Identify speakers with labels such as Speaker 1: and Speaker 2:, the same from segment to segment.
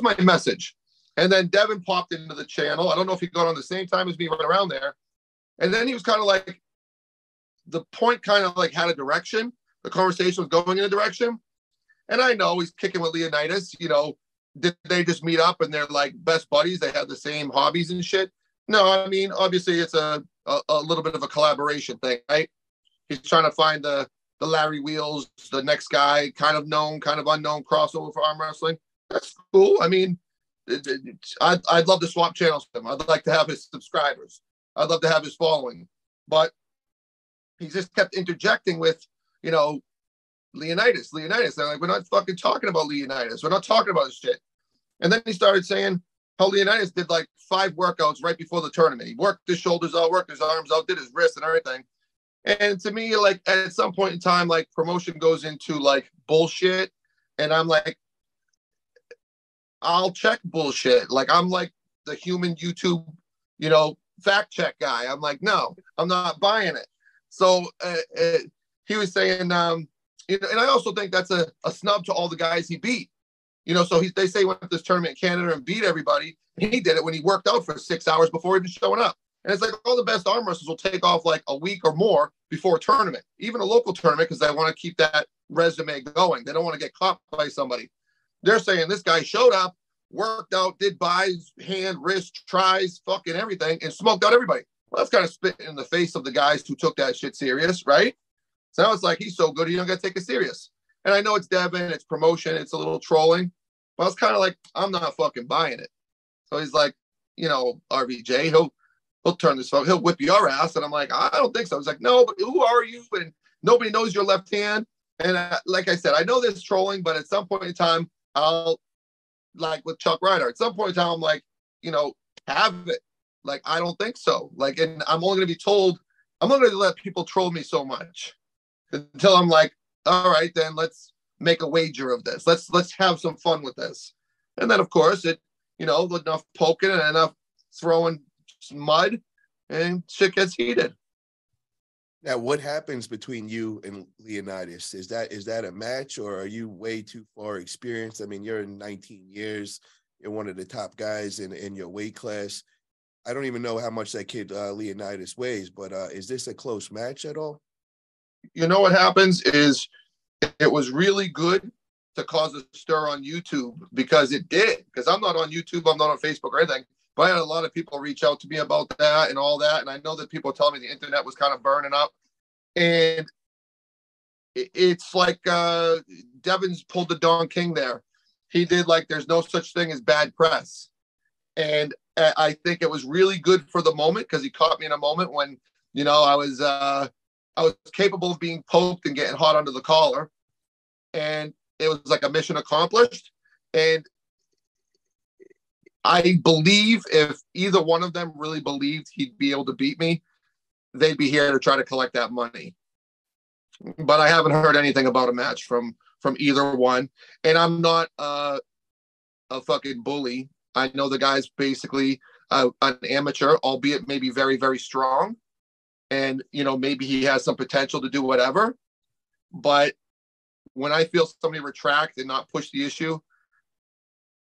Speaker 1: was my message. And then Devon popped into the channel. I don't know if he got on the same time as me right around there. And then he was kind of like, the point kind of like had a direction. The conversation was going in a direction. And I know he's kicking with Leonidas. You know, did they just meet up and they're like best buddies? They have the same hobbies and shit. No, I mean, obviously it's a little bit of a collaboration thing, right? He's trying to find the Larry Wheels, the next guy, kind of known, kind of unknown crossover for arm wrestling. That's cool. I mean, I'd love to swap channels with him. I'd like to have his subscribers. I'd love to have his following. But he just kept interjecting with, you know, Leonidas. And I'm like, we're not fucking talking about Leonidas. We're not talking about this shit. And then he started saying how Leonidas did like 5 workouts right before the tournament. He worked his shoulders out, worked his arms out, did his wrists and everything. And to me, like at some point in time, like promotion goes into like bullshit. And I'm like, I'll check bullshit. Like I'm like the human YouTube, you know, fact check guy. I'm like, no, I'm not buying it. So he was saying, you know, and I also think that's a snub to all the guys he beat. You know, so they say he went to this tournament in Canada and beat everybody. He did it when he worked out for 6 hours before even showing up. And it's like all the best arm wrestlers will take off like a week or more before a tournament, even a local tournament, because they want to keep that resume going. They don't want to get caught by somebody. They're saying this guy showed up, worked out, did buys, hand, wrist, tries, fucking everything, and smoked out everybody. Well, that's kind of spitting in the face of the guys who took that shit serious, right? So now it's like, he's so good, he don't got to take it serious. And I know it's Devon, it's promotion, it's a little trolling, but I was kind of like, I'm not fucking buying it. So he's like, you know, RVJ, he'll turn this phone, he'll whip your ass. And I'm like, I don't think so. He's like, no, but who are you? And nobody knows your left hand. And like I said, I know this trolling, but at some point in time, I'll, like with Chuck Ryder, at some point in time, I'm like, you know, have it. Like, I don't think so. Like, and I'm only going to be told, I'm not going to let people troll me so much until I'm like, all right, then let's make a wager of this. Let's have some fun with this. And then, of course, it, you know, enough poking and enough throwing mud and shit gets heated.
Speaker 2: Now, what happens between you and Leonidas? Is that a match, or are you way too far experienced? I mean, you're in 19 years. You're one of the top guys in your weight class. I don't even know how much that kid Leonidas weighs, but is this a close match at all?
Speaker 1: You know what happens is it was really good to cause a stir on YouTube, because it did. Because I'm not on YouTube, I'm not on Facebook or anything. But I had a lot of people reach out to me about that and all that. And I know that people tell me the internet was kind of burning up. And it's like Devon's pulled the Don King there. He did like there's no such thing as bad press. And I think it was really good for the moment, because he caught me in a moment when, you know, I was capable of being poked and getting hot under the collar. And it was like a mission accomplished. And I believe if either one of them really believed he'd be able to beat me, they'd be here to try to collect that money. But I haven't heard anything about a match from either one. And I'm not a fucking bully. I know the guy's basically an amateur, albeit maybe very, very strong. And, you know, maybe he has some potential to do whatever. But when I feel somebody retract and not push the issue,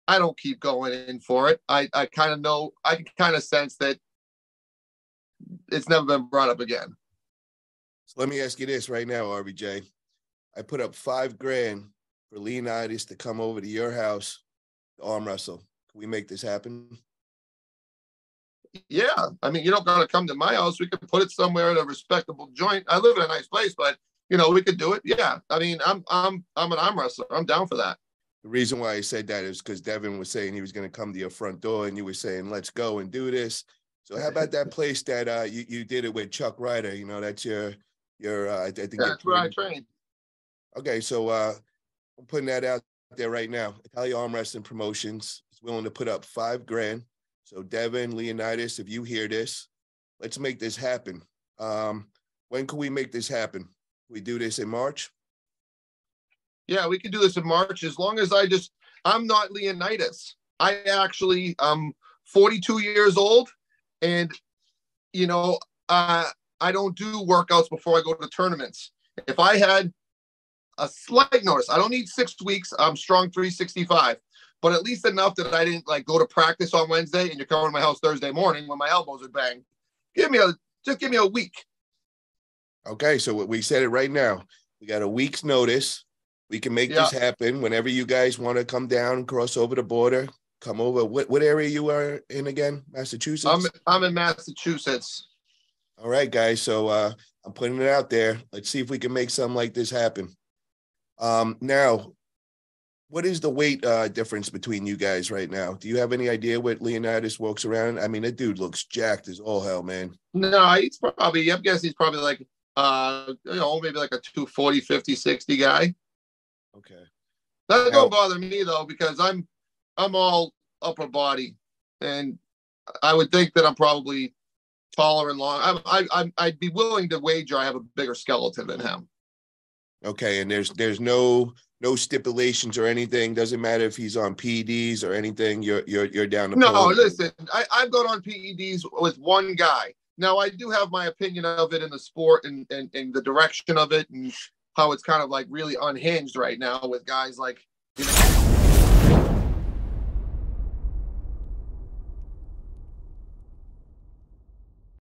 Speaker 1: I don't keep going in for it. I kind of know, I can kind of sense that it's never been brought up again.
Speaker 2: So let me ask you this right now, RVJ. I put up $5,000 for Leonidas to come over to your house to arm wrestle. Can we make this happen? Yeah.
Speaker 1: I mean, you don't got to come to my house. We could put it somewhere at a respectable joint. I live in a nice place, but you know, we could do it. Yeah. I mean, I'm an arm wrestler. I'm down for that.
Speaker 2: The reason why I said that is because Devon was saying he was going to come to your front door, and you were saying, let's go and do this. So how about that place that you did it with Chuck Ryder? You know, that's your I think
Speaker 1: that's where I trained.
Speaker 2: Okay, so I'm putting that out there right now. Italia Arm Wrestling Promotions is willing to put up $5,000. So Devon, Leonidas, if you hear this, let's make this happen. When can we make this happen? We do this in March?
Speaker 1: Yeah, we can do this in March, as long as I'm not Leonidas. I'm 42 years old, and, you know, I don't do workouts before I go to tournaments. If I had a slight notice, I don't need 6 weeks. I'm strong 365. but at least enough that I didn't like go to practice on Wednesday and you're coming to my house Thursday morning when my elbows are banged. Just give me a week.
Speaker 2: Okay, so we said it right now. We got a week's notice. We can make this happen whenever you guys want to come down, cross over the border, come over. What area you are in again? Massachusetts?
Speaker 1: I'm in Massachusetts.
Speaker 2: All right, guys. So I'm putting it out there. Let's see if we can make something like this happen. Now, what is the weight difference between you guys right now? Do you have any idea what Leonidas walks around? I mean, that dude looks jacked as all hell, man.
Speaker 1: No, he's probably, I guess he's probably like, maybe like a 240, 50, 60 guy.
Speaker 2: Okay.
Speaker 1: That don't bother me though, because I'm all upper body, and I would think that I'm probably taller and long. I'd be willing to wager I have a bigger skeleton than him. Okay,
Speaker 2: and there's no stipulations or anything. Doesn't matter if he's on PEDs or anything. You're down to
Speaker 1: no. Listen, I've gone on PEDs with one guy. Now I do have my opinion of it in the sport and the direction of it and how it's kind of like really unhinged right now with guys like